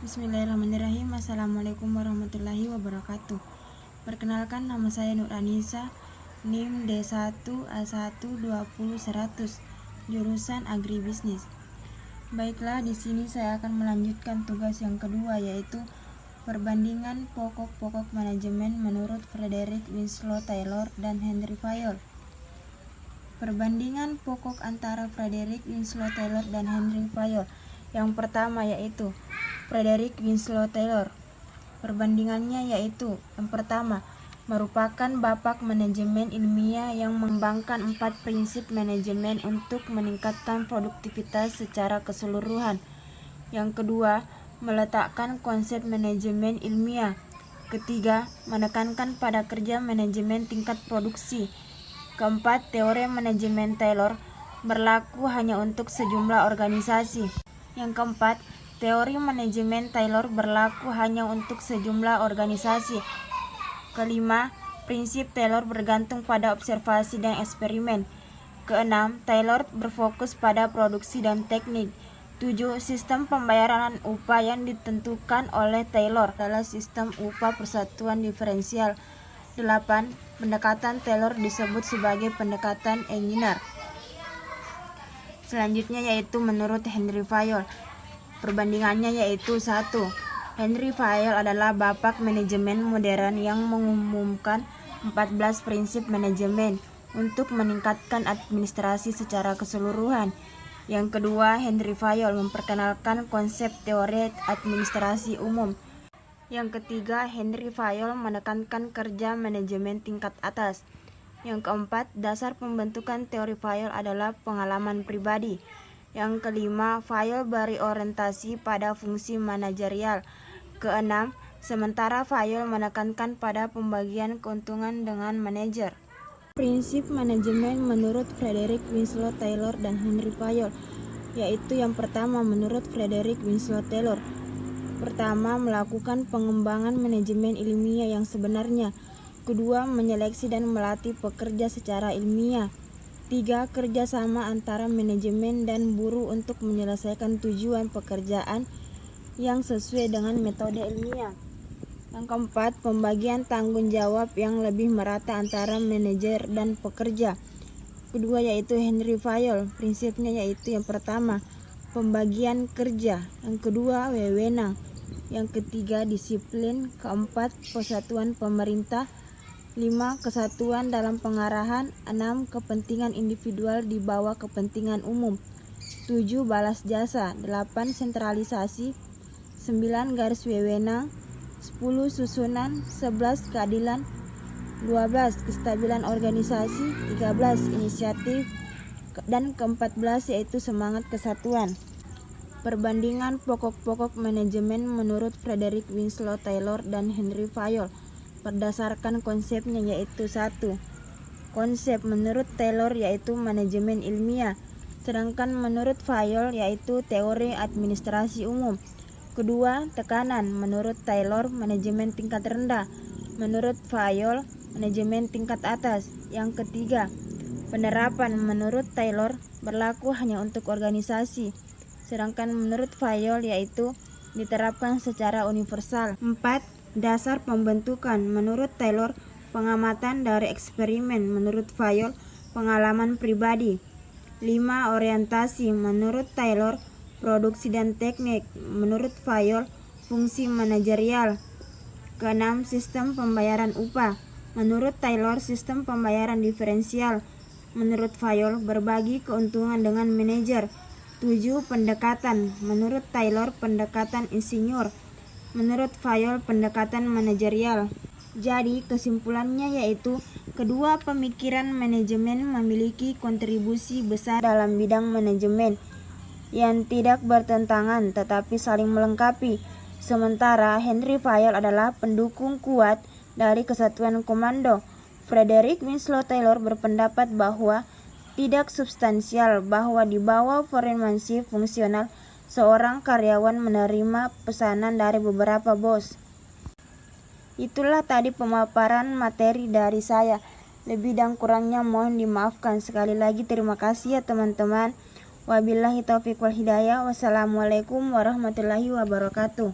Bismillahirrahmanirrahim. Assalamualaikum warahmatullahi wabarakatuh. Perkenalkan, nama saya Nur Anissa, NIM D1A1200100, jurusan Agribisnis. Baiklah, di sini saya akan melanjutkan tugas yang kedua, yaitu perbandingan pokok-pokok manajemen menurut Frederick Winslow Taylor dan Henry Fayol. Perbandingan pokok antara Frederick Winslow Taylor dan Henry Fayol. Yang pertama yaitu Frederick Winslow Taylor. Perbandingannya yaitu yang pertama, merupakan bapak manajemen ilmiah yang mengembangkan 4 prinsip manajemen untuk meningkatkan produktivitas secara keseluruhan. Yang kedua, meletakkan konsep manajemen ilmiah. Ketiga, menekankan pada kerja manajemen tingkat produksi. Keempat, teori manajemen Taylor berlaku hanya untuk sejumlah organisasi. Yang keempat, teori manajemen Taylor berlaku hanya untuk sejumlah organisasi. Kelima, prinsip Taylor bergantung pada observasi dan eksperimen. Keenam, Taylor berfokus pada produksi dan teknik. 7. Sistem pembayaran upah yang ditentukan oleh Taylor adalah sistem upah persatuan diferensial. 8. Pendekatan Taylor disebut sebagai pendekatan engineer. Selanjutnya yaitu menurut Henry Fayol. Perbandingannya yaitu 1. Henry Fayol adalah bapak manajemen modern yang mengumumkan 14 prinsip manajemen untuk meningkatkan administrasi secara keseluruhan. Yang kedua, Henry Fayol memperkenalkan konsep teori administrasi umum. Yang ketiga, Henry Fayol menekankan kerja manajemen tingkat atas. Yang keempat, dasar pembentukan teori Fayol adalah pengalaman pribadi. Yang kelima, Fayol beri orientasi pada fungsi manajerial. Keenam, sementara Fayol menekankan pada pembagian keuntungan dengan manajer. Prinsip manajemen menurut Frederick Winslow Taylor dan Henry Fayol, yaitu yang pertama menurut Frederick Winslow Taylor. Pertama, melakukan pengembangan manajemen ilmiah yang sebenarnya. Kedua, menyeleksi dan melatih pekerja secara ilmiah. 3. Kerjasama antara manajemen dan buruh untuk menyelesaikan tujuan pekerjaan yang sesuai dengan metode ilmiah. Yang keempat, pembagian tanggung jawab yang lebih merata antara manajer dan pekerja. Kedua yaitu Henry Fayol. Prinsipnya yaitu yang pertama, pembagian kerja. Yang kedua, wewenang. Yang ketiga, disiplin. Keempat, persatuan pemerintah. 5. Kesatuan dalam pengarahan. 6. Kepentingan individual di bawah kepentingan umum. 7. Balas jasa. 8. Sentralisasi. 9. Garis wewenang. 10. Susunan. 11. Keadilan. 12. Kestabilan organisasi. 13. Inisiatif. Dan ke-14 yaitu semangat kesatuan. Perbandingan pokok-pokok manajemen menurut Frederick Winslow Taylor dan Henry Fayol berdasarkan konsepnya yaitu 1. Konsep menurut Taylor yaitu manajemen ilmiah, sedangkan menurut Fayol yaitu teori administrasi umum. Kedua, tekanan menurut Taylor manajemen tingkat rendah, menurut Fayol manajemen tingkat atas. Yang ketiga, penerapan menurut Taylor berlaku hanya untuk organisasi, sedangkan menurut Fayol yaitu diterapkan secara universal. 4. Dasar pembentukan menurut Taylor pengamatan dari eksperimen, menurut Fayol pengalaman pribadi. 5. Orientasi menurut Taylor produksi dan teknik, menurut Fayol fungsi manajerial. Keenam, sistem pembayaran upah. Menurut Taylor sistem pembayaran diferensial, menurut Fayol berbagi keuntungan dengan manajer. 7. Pendekatan menurut Taylor pendekatan insinyur, menurut Fayol pendekatan manajerial. Jadi kesimpulannya yaitu kedua pemikiran manajemen memiliki kontribusi besar dalam bidang manajemen yang tidak bertentangan tetapi saling melengkapi. Sementara Henry Fayol adalah pendukung kuat dari kesatuan komando. Frederick Winslow Taylor berpendapat bahwa tidak substansial bahwa di bawah foremanship fungsional seorang karyawan menerima pesanan dari beberapa bos. Itulah tadi pemaparan materi dari saya. Lebih dan kurangnya mohon dimaafkan. Sekali lagi terima kasih ya teman-teman. Wabillahi taufiq wal hidayah. Wassalamualaikum warahmatullahi wabarakatuh.